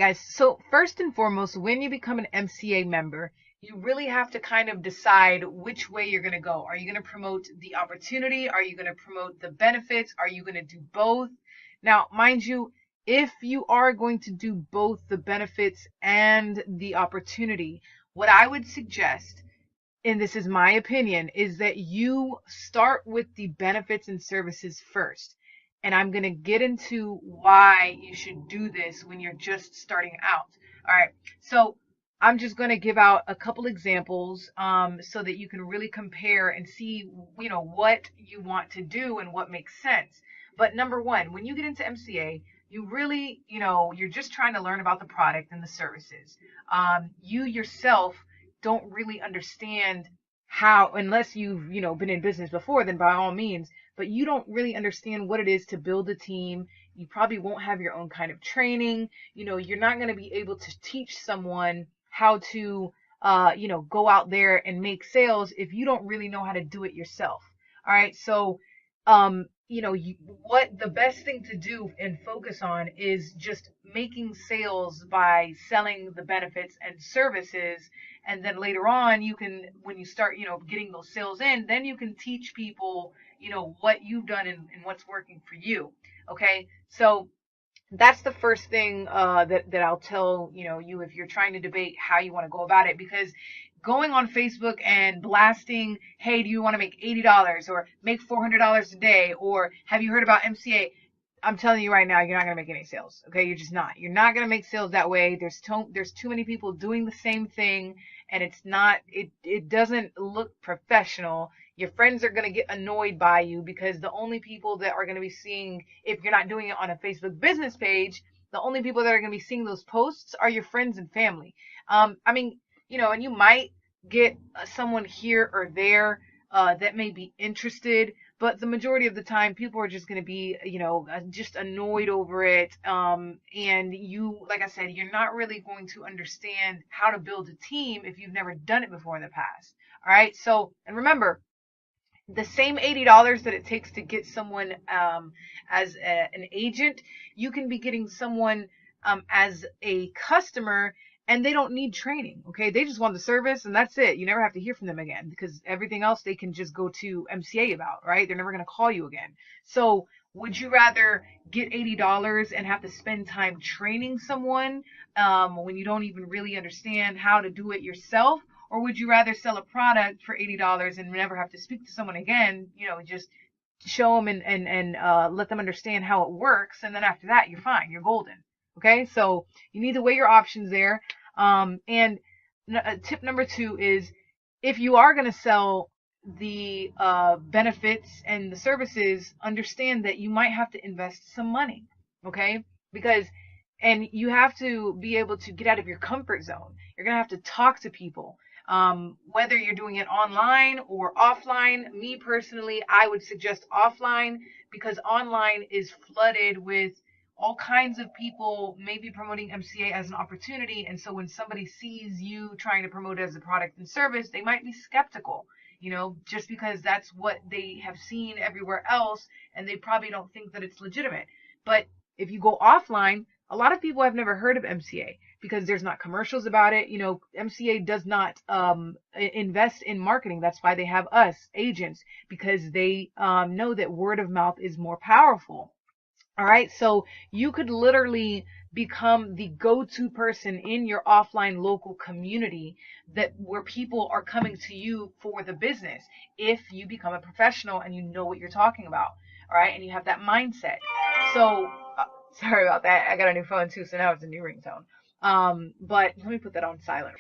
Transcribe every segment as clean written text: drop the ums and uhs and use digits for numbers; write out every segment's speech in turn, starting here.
guys. So first and foremost, when you become an MCA member, you really have to kind of decide which way you're going to go. Are you going to promote the opportunity? Are you going to promote the benefits? Are you going to do both? Now, mind you, if you are going to do both the benefits and the opportunity, what I would suggest, and this is my opinion, is that you start with the benefits and services first. And I'm going to get into why you should do this when you're just starting out. All right. So I'm just going to give out a couple examples so that you can really compare and see, what you want to do and what makes sense. But number one, when you get into MCA, you really, you're just trying to learn about the product and the services. You yourself don't really understand how, unless you've, been in business before, then by all means, but you don't really understand what it is to build a team. You probably won't have your own kind of training. You're not going to be able to teach someone how to, go out there and make sales if you don't really know how to do it yourself. All right. So, what the best thing to do and focus on is just making sales by selling the benefits and services. And then later on, you can, when you start, getting those sales in, then you can teach people, what you've done and what's working for you. Okay. So that's the first thing that I'll tell you if you're trying to debate how you want to go about it, because going on Facebook and blasting, hey, do you want to make $80 or make $400 a day, or have you heard about MCA? I'm telling you right now, you're not going to make any sales. Okay, you're just not. You're not going to make sales that way. There's too many people doing the same thing, and it doesn't look professional. Your friends are going to get annoyed by you because the only people that are going to be seeing, if you're not doing it on a Facebook business page, the only people that are going to be seeing those posts are your friends and family. And you might get someone here or there that may be interested, but the majority of the time, people are just going to be, just annoyed over it. And you, like I said, you're not really going to understand how to build a team if you've never done it before in the past. All right. So, and remember, the same $80 that it takes to get someone as an agent, you can be getting someone as a customer, and they don't need training. Okay, they just want the service, and that's it. You never have to hear from them again, because everything else they can just go to MCA about, right? They're never going to call you again. So would you rather get $80 and have to spend time training someone when you don't even really understand how to do it yourself? Or would you rather sell a product for $80 and never have to speak to someone again, just show them and let them understand how it works, and then after that, you're fine, you're golden. Okay, so you need to weigh your options there. And tip number 2 is, if you are going to sell the benefits and the services, understand that you might have to invest some money. Okay, and you have to be able to get out of your comfort zone. You're going to have to talk to people. Whether you're doing it online or offline, me personally, I would suggest offline, because online is flooded with all kinds of people maybe promoting MCA as an opportunity. And so when somebody sees you trying to promote it as a product and service, they might be skeptical, just because that's what they have seen everywhere else, and they probably don't think that it's legitimate. But if you go offline, a lot of people have never heard of MCA because there's not commercials about it. MCA does not invest in marketing. That's why they have us agents, because they know that word of mouth is more powerful. All right. So you could literally become the go-to person in your offline local community, where people are coming to you for the business, if you become a professional and you know what you're talking about. All right. And you have that mindset. So sorry about that. I got a new phone too, so now it's a new ringtone. But let me put that on silent.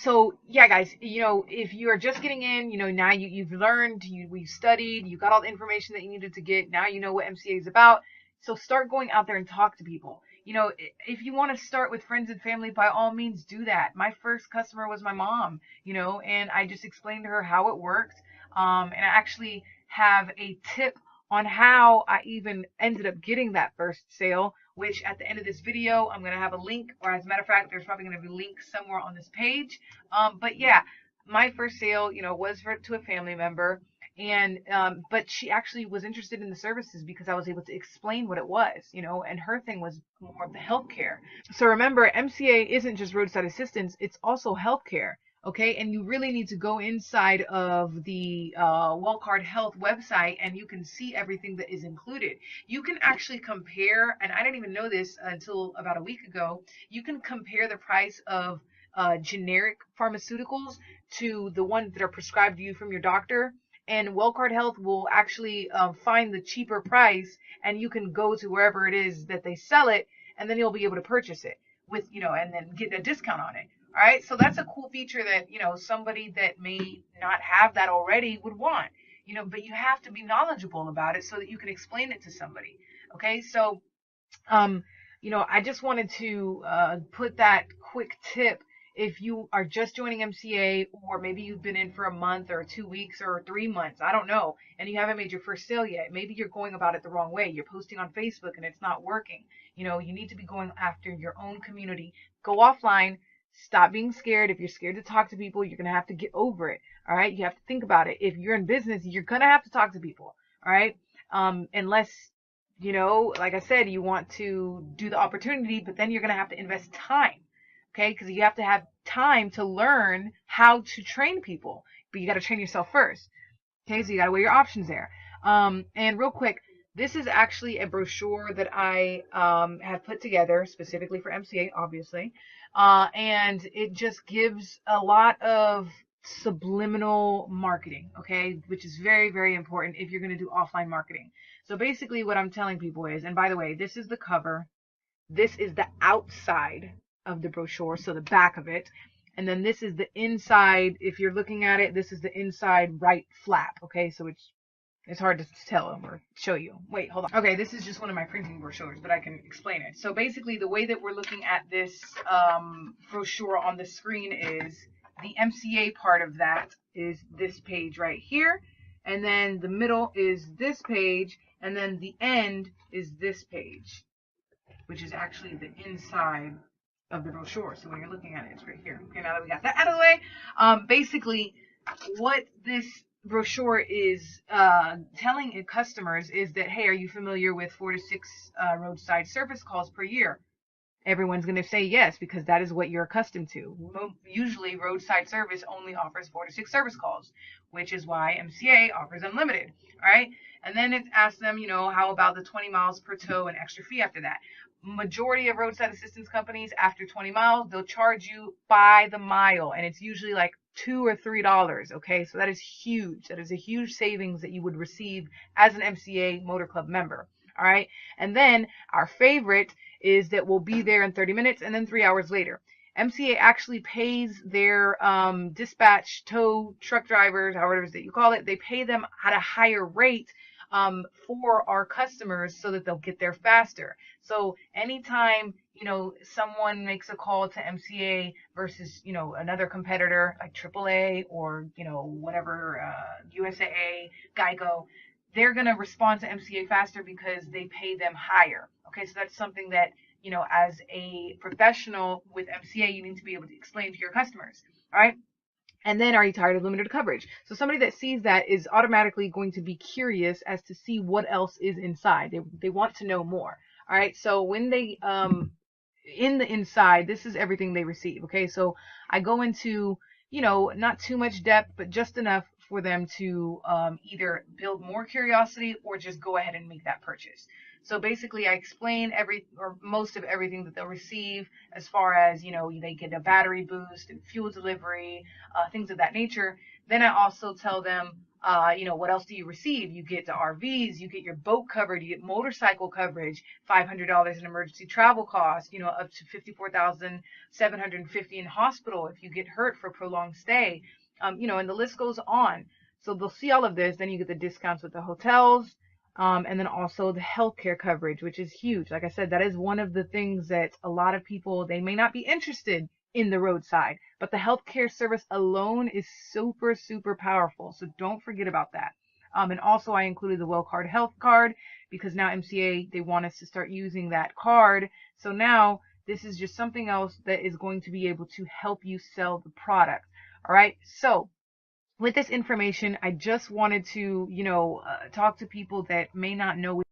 So yeah, guys, if you are just getting in, now you've learned, we've studied, you got all the information that you needed to get. Now you know what MCA is about. So start going out there and talk to people. If you want to start with friends and family, by all means do that. My first customer was my mom, and I just explained to her how it worked. And I actually have a tip on how I even ended up getting that first sale, which at the end of this video, I'm going to have a link, or as a matter of fact, there's probably going to be a link somewhere on this page. But yeah, my first sale, was to a family member. And but she actually was interested in the services because I was able to explain what it was, and her thing was more of the healthcare. So remember, MCA isn't just roadside assistance, it's also healthcare. Okay, and you really need to go inside of the Wellcard Health website and you can see everything that is included. You can actually compare, and I didn't even know this until about a week ago, you can compare the price of generic pharmaceuticals to the ones that are prescribed to you from your doctor. And Wellcard Health will actually find the cheaper price, and you can go to wherever it is that they sell it, and then you'll be able to purchase it with, and then get a discount on it. All right. So that's a cool feature that, somebody that may not have that already would want, but you have to be knowledgeable about it so that you can explain it to somebody. Okay. So, um, I just wanted to put that quick tip. If you are just joining MCA, or maybe you've been in for a month or 2 weeks or 3 months, I don't know, and you haven't made your first sale yet, maybe you're going about it the wrong way. You're posting on Facebook and it's not working. You need to be going after your own community. Go offline. Stop being scared. If you're scared to talk to people, you're going to have to get over it. All right. You have to think about it. If you're in business, you're going to have to talk to people. All right. Unless, like I said, you want to do the opportunity, but then you're going to have to invest time. Okay. Because you have to have time to learn how to train people, but you got to train yourself first. Okay. So you got to weigh your options there. And real quick, this is actually a brochure that I have put together specifically for MCA, obviously. And it just gives a lot of subliminal marketing, okay, which is very, very important if you're going to do offline marketing. So basically what I'm telling people is, and by the way, this is the cover. This is the outside of the brochure, so the back of it. And then this is the inside. If you're looking at it, this is the inside right flap, okay? So it's hard to tell them or show you. Wait, hold on. Okay, this is just one of my printing brochures, but I can explain it. So basically, the way that we're looking at this brochure on the screen is the MCA part of that is this page right here. And then the middle is this page. And then the end is this page, which is actually the inside of the brochure. So when you're looking at it, it's right here. Okay, now that we got that out of the way, basically what this brochure is telling customers is that, hey, are you familiar with 4 to 6 roadside service calls per year? Everyone's going to say yes, because that is what you're accustomed to. Usually roadside service only offers 4 to 6 service calls, which is why MCA offers unlimited. All right. And then it asks them, how about the 20 miles per tow and extra fee after that? Majority of roadside assistance companies, after 20 miles, they'll charge you by the mile, and it's usually like $2 or $3. Okay, so that is huge. That is a huge savings that you would receive as an MCA Motor Club member. All right, and then our favorite is that we'll be there in 30 minutes and then 3 hours later. MCA actually pays their dispatch tow truck drivers, however it is that you call it, they pay them at a higher rate for our customers so that they'll get there faster. So anytime, someone makes a call to MCA versus, another competitor like AAA or, whatever, USAA, Geico, they're going to respond to MCA faster because they pay them higher. Okay, so that's something that, as a professional with MCA, you need to be able to explain to your customers. All right. And then, are you tired of limited coverage? So somebody that sees that is automatically going to be curious as to see what else is inside. They want to know more. All right. So when they, in the inside, this is everything they receive. Okay. So I go into, not too much depth, but just enough for them to either build more curiosity or just go ahead and make that purchase. So basically, I explain most of everything that they'll receive, as far as, they get a battery boost and fuel delivery, things of that nature. Then I also tell them, what else do you receive? You get the RVs, you get your boat covered, you get motorcycle coverage, $500 in emergency travel costs, up to $54,750 in hospital if you get hurt for prolonged stay, and the list goes on. So they'll see all of this. Then you get the discounts with the hotels. And then also the healthcare coverage, which is huge. Like I said, that is one of the things that a lot of people, they may not be interested in the roadside, but the healthcare service alone is super, super powerful. So don't forget about that. And also I included the Wellcard Health Card because now MCA, they want us to start using that card. So now this is just something else that is going to be able to help you sell the product. All right. So with this information, I just wanted to, talk to people that may not know